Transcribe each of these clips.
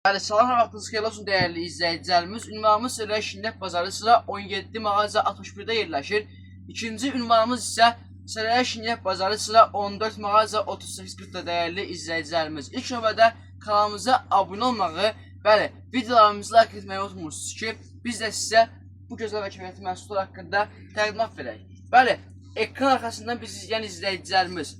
Bəli, salam, vaxtınız xeyirli olsun dəyərli izləyicilərimiz. Ünvanımız Sərəyə Bazarı sıra 17 mağaza 61-də yerləşir. İkinci ünvanımız isə Sərəyə Bazarı sıra 14 mağaza 38-40-da dəyərli izləyicilərimiz. İlk növbədə kanalımıza abunə olmağı, bəli, videolarımızı like etməyi unutmursunuz ki, biz də sizə bu gözəl və keyfiyyətli məhsullar haqqında təqdimat verək. Bəli, ekran arxasından bizi izləyən izləyicilərimiz,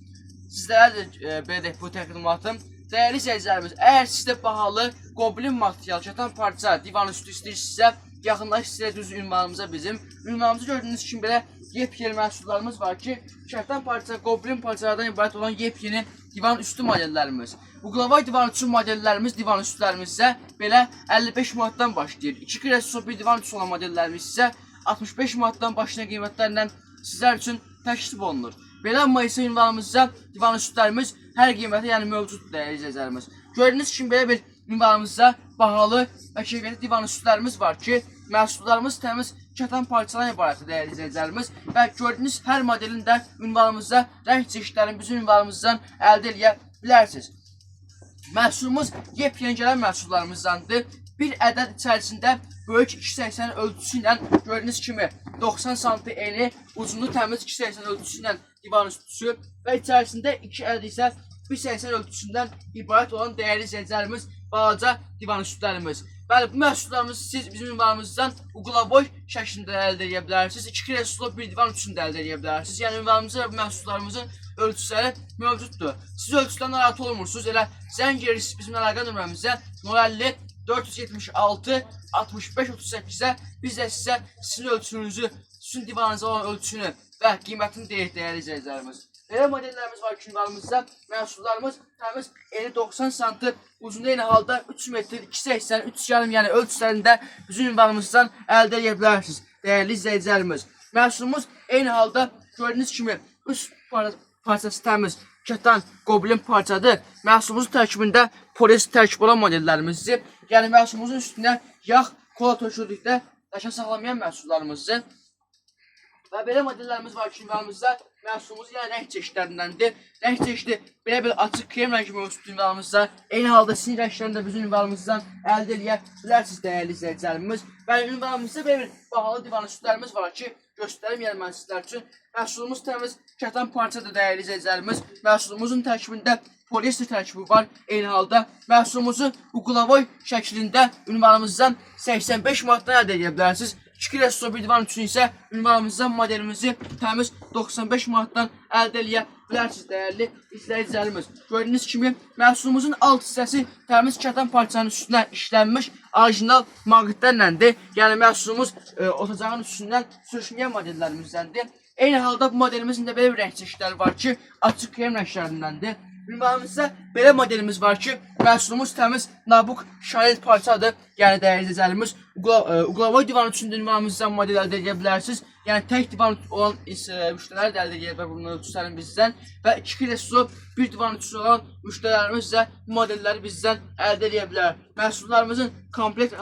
sizlərə də belə deyək bu təqdimatım. Dəyərli izləyicilərimiz, əgər sizdə bahalı qoblin material, çatan parça, divan üstü istəyirsinizsə, yaxınlaşın sizə düz ünvanımıza bizim. Ünvanımızı gördüyünüz kimi belə yepyeni məhsullarımız var ki, çatan parça, qoblin parçalardan ibarət olan yepyeni divan üstü modellərimiz. Uqlavay divan üstü modellərimiz, divan üstlərimiz isə belə 55 manatdan başlayır. 2 kresso bir divan üstü olan modellərimiz isə 65 manatdan başlayan qiymətlərlə sizlər üçün təklif olunur. Belə amma isə ünvanımızda divan üstlərimiz hər qiymətə, yəni mövcuddur dəyərli izləyicilərimiz. Gördüyünüz kimi belə bir ünvanımızda bahalı və keyfiyyətli divan üstlərimiz var ki, məhsullarımız təmiz kətan parçadan ibarətdir dəyərli izləyicilərimiz. Və gördüyünüz hər modelin də ünvanımızda rəng çeşidlərini bizim ünvanımızdan əldə edə bilərsiniz. Məhsulumuz yepyeni gələn məhsullarımızdandır. Bir ədəd içərisində böyük 280 ölçüsü ilə gördüyünüz kimi 90 cm eni, uzunluğu təmiz 280 ölçüsü ilə divan üstüsü və içərisində 2 ədəd isə 180 ölçüsündən ibarət olan dəyərli izləyicilərimiz balaca divan üstlərimiz. Bəli, bu məhsullarımızı siz bizim ünvanımızdan uqlavoy şəklində əldə edə bilərsiniz. 2 kreslolu bir divan üstündə əldə edə bilərsiniz. Yəni ünvanımızda və bu məhsullarımızın ölçüləri mövcuddur. Siz ölçüdən narahat olmursunuz. Elə zəng edirsiniz bizim əlaqə nömrəmizə 050 476 65 38-ə biz də sizə sizin ölçünüzü, sizin divanınıza olan ölçünü və qiymətini deyirik dəyərli izləyicilərimiz. Belə modellərimiz var ki, ünvanımızda məhsullarımız təmiz eni 90 cm, uzunluğu eyni halda 3 metr, 280, 3,5 yəni ölçülərində bizim ünvanımızdan əldə edə bilərsiniz dəyərli izləyicilərimiz. Məhsulumuz eyni halda gördüyünüz kimi üst parçası təmiz kətan qoblin parçadır. Məhsulumuzun tərkibində polis tərkib olan modellərimizdir. Yəni məhsulumuzun üstünə yağ, kola töküldükdə daşa saxlamayan məhsullarımızdır. Və belə modellərimiz var ki, ünvanımızda məhsulumuz yəni rəng çeşidlərindəndir. Rəng çeşidi belə bir açıq krem rəngi mövcud ünvanımızda. Eyni halda sin rənglərini də bizim ünvanımızdan əldə edə bilərsiniz dəyərli izləyicilərimiz. Və ünvanımızda belə bir bahalı divan üstlərimiz var ki, göstərim yəni mən sizlər üçün. Məhsulumuz təmiz kətan parçadır dəyərli izləyicilərimiz. Məhsulumuzun tərkibində poliester tərkibi var. Eyni halda məhsulumuzu uqlavoy şəklində ünvanımızdan 85 manatdan əldə edə bilərsiniz. 2 kresso bir divan üçün isə ünvanımızdan modelimizi təmiz 95 manatdan əldə edə bilərsiniz dəyərli izləyicilərimiz. Gördüyünüz kimi məhsulumuzun alt hissəsi təmiz kətan parçanın üstünə işlənmiş orijinal maqnitlərləndir. Yəni məhsulumuz otacağın üstündən sürüşməyən modellərimizdəndir. Eyni halda bu modelimizin də belə bir rəng çeşidləri var ki, açıq krem rənglərindəndir. Ünvanımızda belə modelimiz var ki, məhsulumuz təmiz nabuk şanet parçadır. Yəni dəyərli izləyicilərimiz, uqlavoy divan üçün ünvanımızdan model əldə edə bilərsiniz. Yəni tək divan olan müştərilər də əldə edə bilər bunun ölçüslərini bizdən. Və 2 kresso bir divan üçün olan müştərilərimiz də bu modelləri bizdən əldə edə bilər. Məhsullarımızın komplekt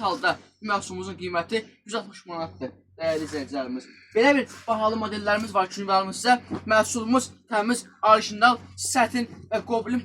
halda məhsulumuzun qiyməti 160 manatdır dəyərli izləyicilərimiz. Belə bir bahalı modellərimiz var ki, ünvanımızda məhsulumuz təmiz, orijinal, sətin və qoblin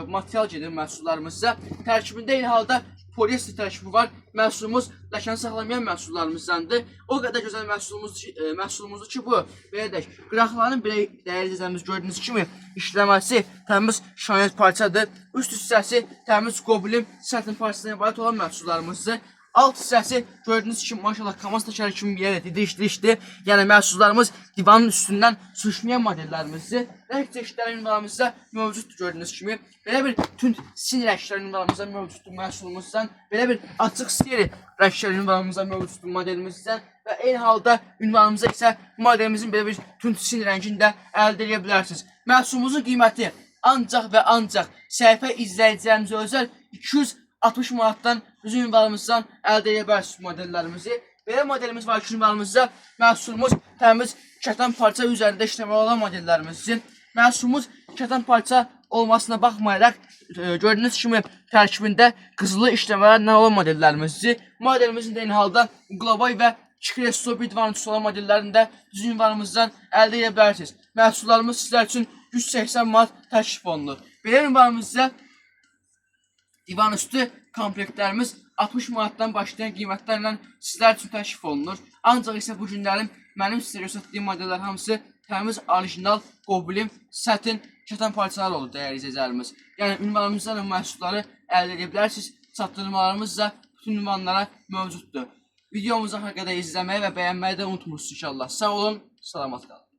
material gedir məhsullarımızda. Tərkibində eyni halda poliester tərkibi var. Məhsulumuz ləkəni saxlamayan məhsullarımızdandır. O qədər gözəl məhsulumuzdur ki, bu belə deyək, qıraqların belə dəyərli izləyicilərimiz gördüyünüz kimi işləməsi təmiz şanet parçadır. Üst hissəsi təmiz qoblin, sətin parçasından ibarət olan məhsullarımızdır. Alt hissəsi gördüyünüz kimi maşallah kamaz təkəri kimi bir yerdir, diş-dişdir. Yəni məhsullarımız divanın üstündən sürüşməyən modellərimizdir. Rəng çeşidləri ünvanımızda mövcuddur gördüyünüz kimi. Belə bir tünd sin rəngləri ünvanımızda mövcuddur məhsulumuzdan. Belə bir açıq siyeri rəngləri ünvanımızda mövcuddur modelimizdən. Və eyni halda ünvanımızda isə modelimizin belə bir tünd sin rəngini də əldə edə bilərsiniz. Məhsulumuzun qiyməti ancaq və ancaq səhifə izləyicilərimizə özəl 260 manatdan bizim ünvanımızdan əldə edə bilərsiniz modellərimizi. Belə modelimiz var ki, ünvanımızda məhsulumuz təmiz kətan parça üzərində işləməli olan modellərimizdir. Məhsulumuz kətan parça olmasına baxmayaraq gördüyünüz kimi tərkibində qızılı işləmələrlə olan modellərimizdir. Modelimizin də eyni halda uqlavoy və 2 kresso bir divan üstü olan modellərində bizim ünvanımızdan əldə edə bilərsiniz. Məhsullarımız sizlər üçün 180 manat təklif olunur. Belə ünvanımızda Divan üstü komplektlərimiz 60 manatdan başlayan qiymətlərlə sizlər üçün təklif olunur. Ancaq isə bu günlərim mənim sizə göstərdiyim modellər hamısı təmiz, orijinal, qobilim, sətin, kətan parçalar olur dəyərli izləyicilərimiz. Yəni ünvanımızdan məhsulları əldə edə bilərsiniz. Çatdırmalarımız da bütün ünvanlara mövcuddur. Videomuzu haqqında izləməyi və bəyənməyi də unutmursunuz inşallah. Sağ olun, salamat qalın.